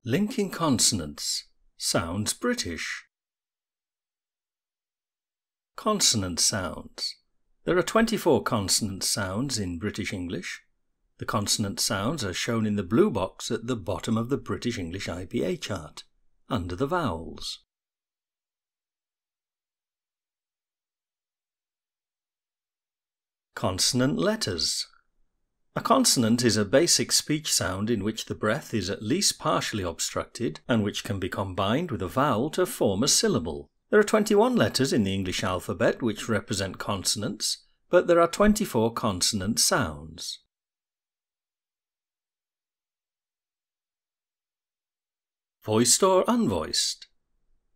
Linking consonants. Sounds British. Consonant sounds. There are 24 consonant sounds in British English. The consonant sounds are shown in the blue box at the bottom of the British English IPA chart, under the vowels. Consonant letters. A consonant is a basic speech sound in which the breath is at least partially obstructed and which can be combined with a vowel to form a syllable. There are 21 letters in the English alphabet which represent consonants, but there are 24 consonant sounds. Voiced or unvoiced.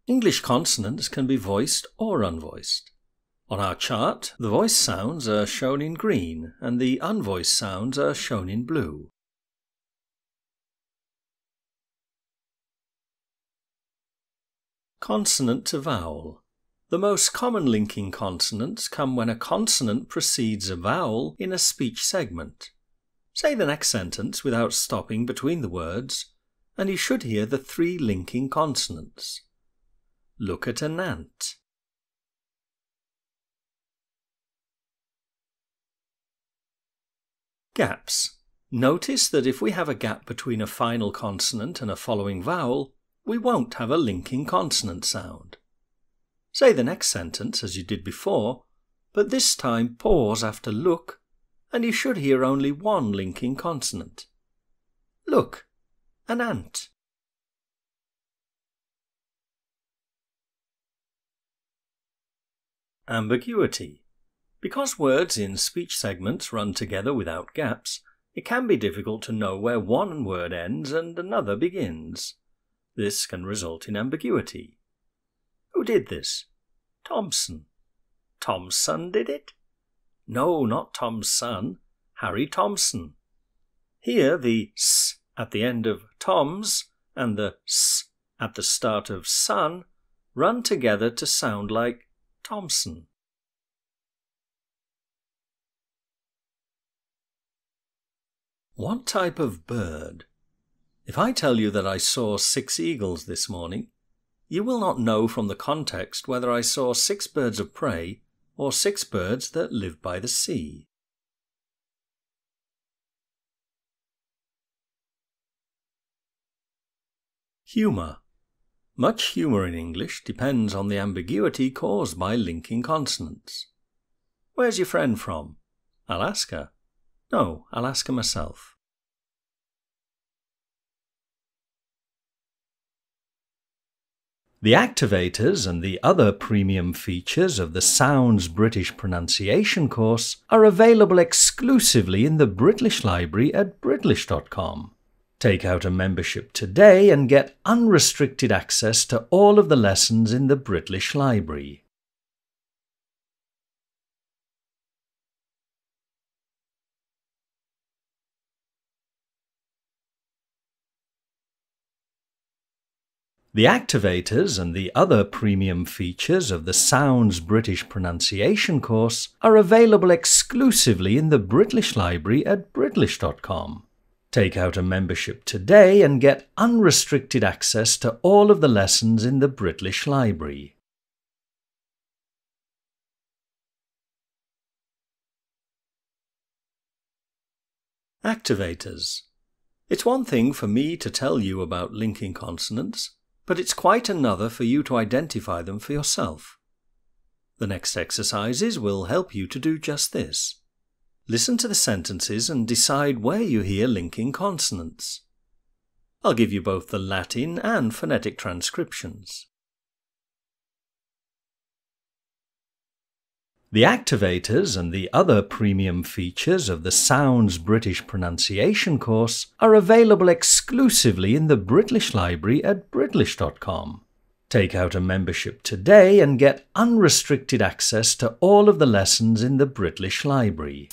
English consonants can be voiced or unvoiced. On our chart, the voiced sounds are shown in green and the unvoiced sounds are shown in blue. Consonant to vowel. The most common linking consonants come when a consonant precedes a vowel in a speech segment. Say the next sentence without stopping between the words, and you should hear the 3 linking consonants. Look at an ant. Gaps. Notice that if we have a gap between a final consonant and a following vowel, we won't have a linking consonant sound. Say the next sentence as you did before, but this time pause after look, and you should hear only 1 linking consonant. Look, an ant. Ambiguity. Because words in speech segments run together without gaps, it can be difficult to know where one word ends and another begins. This can result in ambiguity. Who did this? Thompson. Tom's son did it? No, not Tom's son. Harry Thompson. Here the s at the end of Tom's and the s at the start of son run together to sound like Thompson. What type of bird? If I tell you that I saw 6 eagles this morning, you will not know from the context whether I saw 6 birds of prey or 6 birds that live by the sea. Humour. Much humour in English depends on the ambiguity caused by linking consonants. Where's your friend from? Alaska? No, I'll ask her myself. The activators and the other premium features of the Sounds British Pronunciation course are available exclusively in the Britlish library at Britlish.com. Take out a membership today and get unrestricted access to all of the lessons in the Britlish library. The activators and the other premium features of the Sounds British Pronunciation course are available exclusively in the Britlish library at Britlish.com. Take out a membership today and get unrestricted access to all of the lessons in the Britlish library. Activators. It's one thing for me to tell you about linking consonants, but it's quite another for you to identify them for yourself. The next exercises will help you to do just this. Listen to the sentences and decide where you hear linking consonants. I'll give you both the Latin and phonetic transcriptions. The activators and the other premium features of the Sounds British Pronunciation course are available exclusively in the Britlish library at Britlish.com. Take out a membership today and get unrestricted access to all of the lessons in the Britlish library.